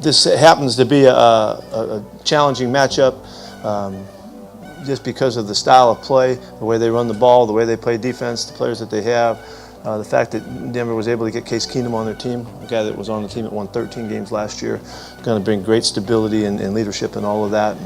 this happens to be a challenging matchup just because of the style of play, the way they run the ball, the way they play defense, the players that they have. The fact that Denver was able to get Case Keenum on their team, a guy that was on the team that won 13 games last year, going to bring great stability and leadership and all of that.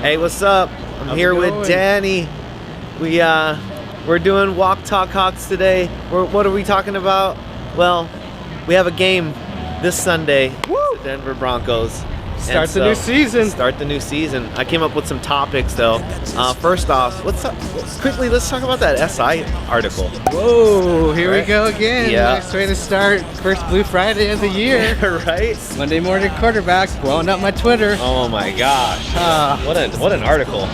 Hey, what's up? I'm here with Danny. We're doing Walk Talk Hawks today. What are we talking about? Well, we have a game this Sunday. The Denver Broncos. Start the new season. Start the new season. I came up with some topics though. First off, let's talk about that SI article. Whoa, here we go again. Yeah. Nice way to start first Blue Friday of the year. Right? Monday morning quarterbacks blowing up my Twitter. Oh my gosh. What an article.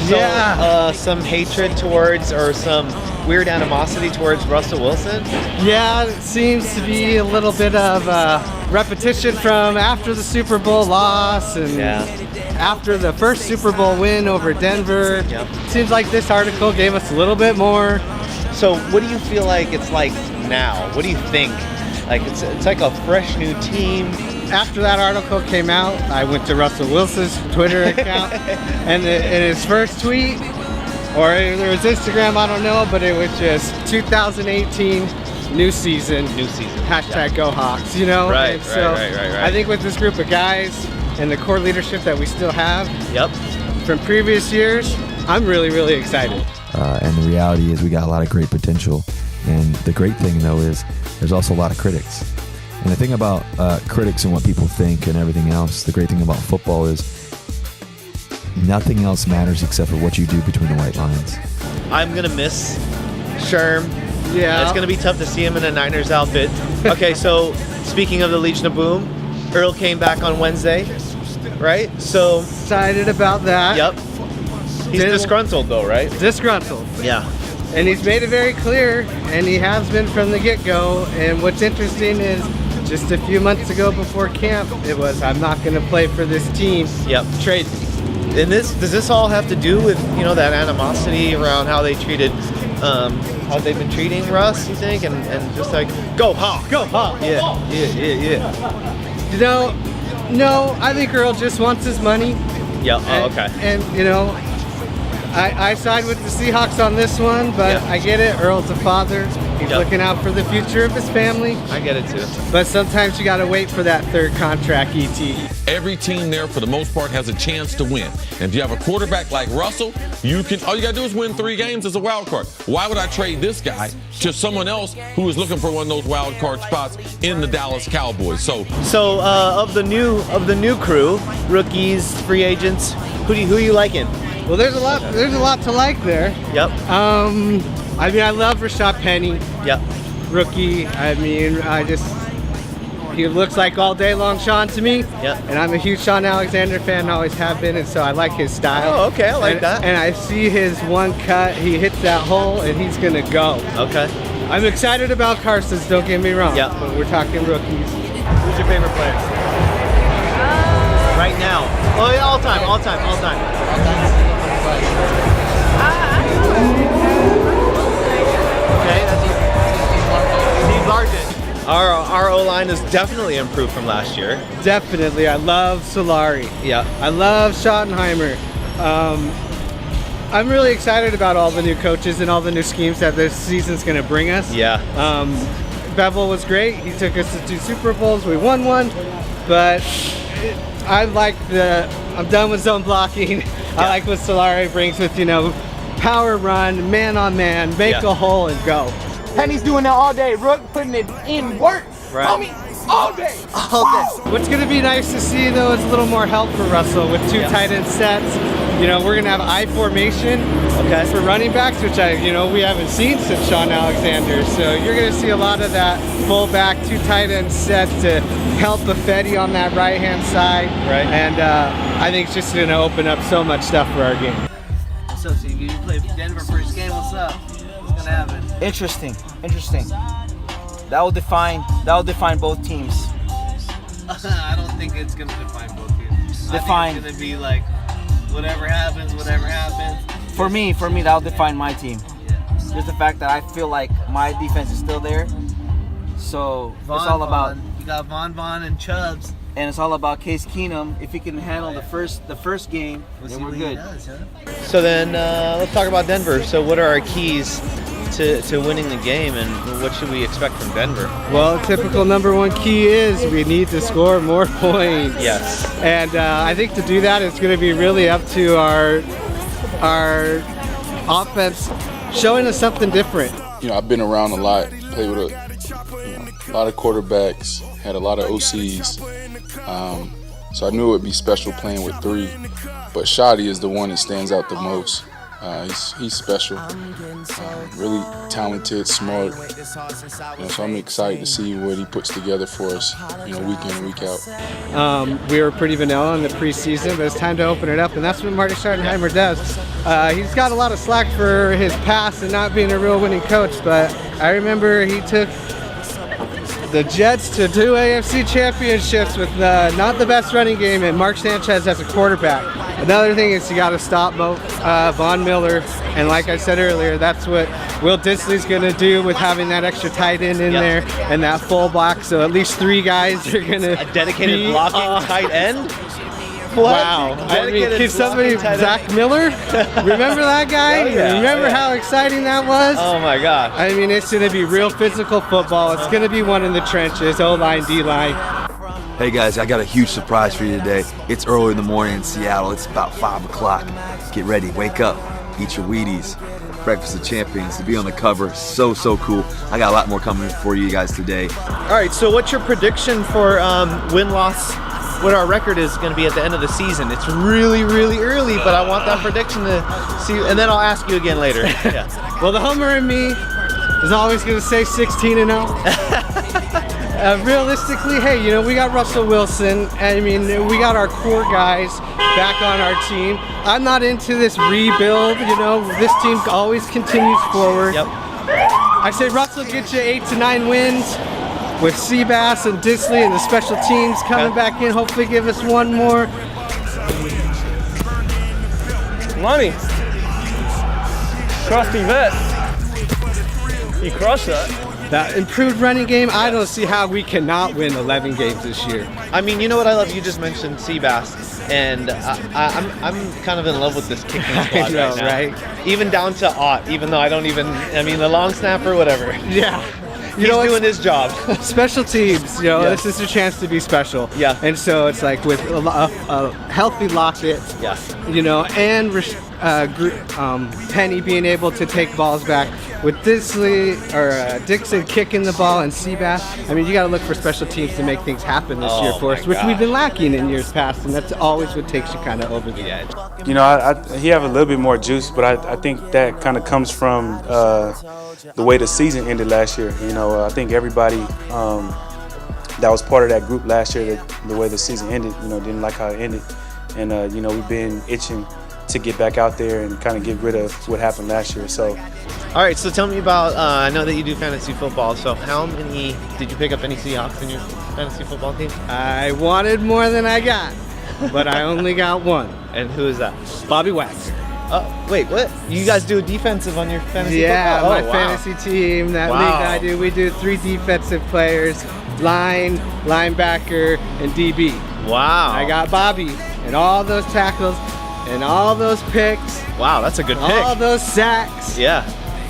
So, yeah. Some hatred towards, or some weird animosity towards Russell Wilson? Yeah, it seems to be a little bit of repetition from after the Super Bowl loss and after the first Super Bowl win over Denver. Yep. Seems like this article gave us a little bit more. So what do you feel like it's like now? What do you think? Like it's like a fresh new team. After that article came out, I went to Russell Wilson's Twitter account, and in his first tweet, or it was Instagram, I don't know, but it was just 2018 new season. Hashtag Go Hawks, you know? Right, right. I think with this group of guys and the core leadership that we still have from previous years, I'm really, really excited. And the reality is we got a lot of great potential. And the great thing, though, is there's also a lot of critics. And the thing about critics and what people think and everything else, the great thing about football is nothing else matters except for what you do between the white lines. I'm going to miss Sherm. Yeah. It's going to be tough to see him in a Niners outfit. Okay, so speaking of the Legion of Boom, Earl came back on Wednesday, right? So excited about that. Yep. He's disgruntled though, right? Disgruntled. Yeah. And he's made it very clear, and he has been from the get-go. And what's interesting is just a few months ago before camp, it was, I'm not going to play for this team. Yep. Trade me. And does this all have to do with, you know, that animosity around how they treated, how they've been treating Russ, you think? And just like, go Hawks! Go Hawks! Yeah. You know, no, I think Earl just wants his money. Yeah, okay. And, you know, I side with the Seahawks on this one, but I get it. Earl's a father. He's looking out for the future of his family. I get it too. But sometimes you got to wait for that third contract, ET. Every team there, for the most part, has a chance to win. And if you have a quarterback like Russell, all you got to do is win 3 games as a wild card. Why would I trade this guy to someone else who is looking for one of those wild card spots in the Dallas Cowboys? So of the new crew, rookies, free agents, who are you liking? Well, there's a lot to like there. Yep. I mean, I love Rashad Penny. Yep. Rookie. I mean, he looks like all day long Sean to me. Yep. And I'm a huge Sean Alexander fan, always have been, and so I like his style. Oh, okay, I like that. And I see his one cut, he hits that hole, and he's gonna go. Okay. I'm excited about Carson's, don't get me wrong. Yep. But we're talking rookies. Who's your favorite player? Right now. Oh, yeah, all time. Okay, that's Steve Largent. Our O-line has definitely improved from last year. Definitely. I love Solari. Yeah. I love Schottenheimer. I'm really excited about all the new coaches and all the new schemes that this season's going to bring us. Yeah. Bevel was great. He took us to 2 Super Bowls. We won one. But I like I'm done with zone blocking. Yeah. I like what Solari brings with, you know, power run, man on man, make a hole and go. Penny's doing that all day. Rook putting it in work. Right. Homie, all day. What's going to be nice to see, though, is a little more help for Russell with 2 tight end sets. You know, we're gonna have I formation for running backs, which we haven't seen since Sean Alexander. So you're gonna see a lot of that fullback, 2 tight end sets to help Buffetti on that right-hand side. Right. And I think it's just gonna open up so much stuff for our game. What's up, Steve? You play Denver first game. What's up? What's gonna happen? Interesting. That will define both teams. I don't think it's gonna define both teams. Define. I think it's gonna be like whatever happens. For me, that'll define my team. Yeah. Just the fact that I feel like my defense is still there. So it's all about. You got Von and Chubbs. And it's all about Case Keenum. If he can handle the first game, then we're good. So then let's talk about Denver. So what are our keys to winning the game, and what should we expect from Denver? Well, typical #1 key is we need to score more points. Yes. And I think to do that, it's going to be really up to our offense showing us something different. You know, I've been around a lot, played with a lot of quarterbacks, had a lot of OCs. So I knew it would be special playing with 3. But Shotty is the one that stands out the most. He's special, really talented, smart. So I'm excited to see what he puts together for us, week in and week out. We were pretty vanilla in the preseason, but it's time to open it up, and that's what Marty Schottenheimer does. He's got a lot of slack for his past and not being a real winning coach, but I remember he took the Jets to 2 AFC championships with not the best running game and Mark Sanchez as a quarterback. Another thing is you got to stop Von Miller, and like I said earlier, that's what Will Dissly's going to do with having that extra tight end in there and that full block. So at least 3 guys are going to A dedicated blocking tight end? What? Wow. I mean, can somebody, Zach Miller? Remember that guy? Oh, yeah. Remember how exciting that was? Oh my God. I mean, it's going to be real physical football. It's going to be one in the trenches, O-line, D-line. Hey guys, I got a huge surprise for you today. It's early in the morning in Seattle. It's about 5 o'clock. Get ready, wake up, eat your Wheaties. Breakfast of Champions, to be on the cover, so cool. I got a lot more coming for you guys today. All right, so what's your prediction for win-loss? What our record is going to be at the end of the season? It's really early, but I want that prediction to see, and then I'll ask you again later. Yeah. Well, the Homer in me is always going to say 16-0. Realistically, hey, we got Russell Wilson. I mean, we got our core guys back on our team. I'm not into this rebuild. This team always continues forward. Yep. I say Russell gets you 8 to 9 wins with Seabass and Disley and the special teams coming back in. Hopefully, give us one more. Money. Crusty vest. You crushed that. That improved running game, I don't see how we cannot win 11 games this year. I mean, you know what I love? You just mentioned Seabass, and I'm kind of in love with this kicking squad right now. Right? Even down to Ott, even though the long snapper, whatever. Yeah. He's doing his job. Special teams, this is a chance to be special. Yeah. And so it's like with a healthy Lockett, and Penny being able to take balls back. With Dixon kicking the ball and Seabass, I mean, you got to look for special teams to make things happen this year for us, which we've been lacking in years past, and that's always what takes you kind of over the edge. He have a little bit more juice, but I think that kind of comes from the way the season ended last year. I think everybody that was part of that group last year, the way the season ended, didn't like how it ended, and we've been itching to get back out there and kind of get rid of what happened last year. So, all right. So tell me about. I know that you do fantasy football. So how many did you pick up any Seahawks in your fantasy football team? I wanted more than I got, but I only got one. And who is that? Bobby Wagner. Oh, wait, what? You guys do a defensive on your fantasy football? Yeah, my fantasy team, that league I do, we do 3 defensive players, line, linebacker, and DB. Wow. I got Bobby and all those tackles and all those picks. Wow, that's a good pick. All those sacks. Yeah.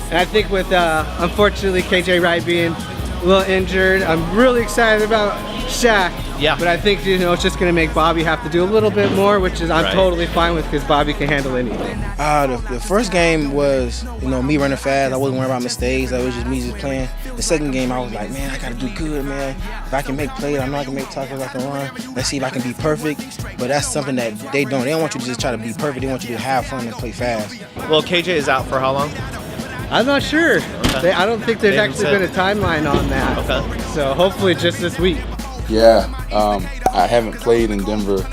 And I think with, unfortunately, KJ Wright being a little injured, I'm really excited about Shaq Yeah. But I think, it's just going to make Bobby have to do a little bit more, which is I'm Right. totally fine with because Bobby can handle anything. The first game was, me running fast. I wasn't worried about mistakes. It was just me just playing. The second game, I was like, man, I got to do good, man. If I can make plays, I know I can make tackles, I can run. Let's see if I can be perfect. But that's something that they don't. They don't want you to just try to be perfect. They want you to have fun and play fast. Well, KJ is out for how long? I'm not sure. Okay. I don't think there's They haven't actually said. been a timeline on that. Okay. So hopefully just this week. Yeah, I haven't played in Denver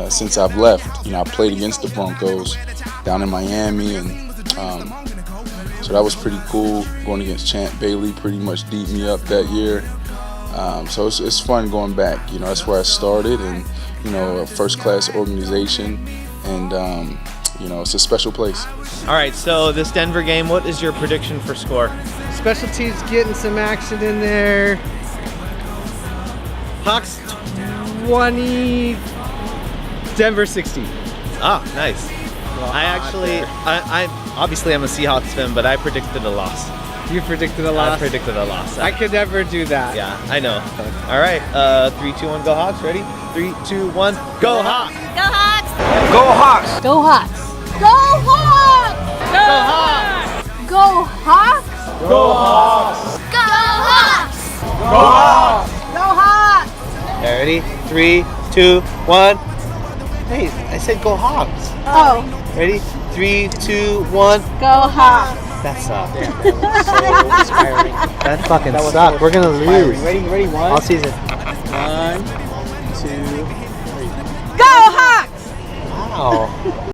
since I've left. I played against the Broncos down in Miami, and so that was pretty cool. Going against Champ Bailey pretty much beat me up that year. So it's fun going back. That's where I started, and a first-class organization, and it's a special place. All right, so this Denver game, what is your prediction for score? Special teams getting some action in there. Hawks 20, Denver 60. Ah, nice. I obviously I'm a Seahawks fan, but I predicted a loss. You predicted a loss? I predicted a loss. I could never do that. Yeah, I know. All right, 3, 2, 1, go Hawks. Ready? 3, 2, 1, go Hawks! Go Hawks! Go Hawks! Go Hawks! Go Hawks! Go Hawks! Go Hawks! Go Hawks! Go Hawks! Go Hawks! Go Hawks! Ready? 3, 2, 1. Hey, I said go Hawks. Oh, Ready? 3, 2, 1. go Hawks! That sucked. That fucking sucked. We're gonna lose. Ready, one. All season. 1, 2, 3. Go Hawks! Wow.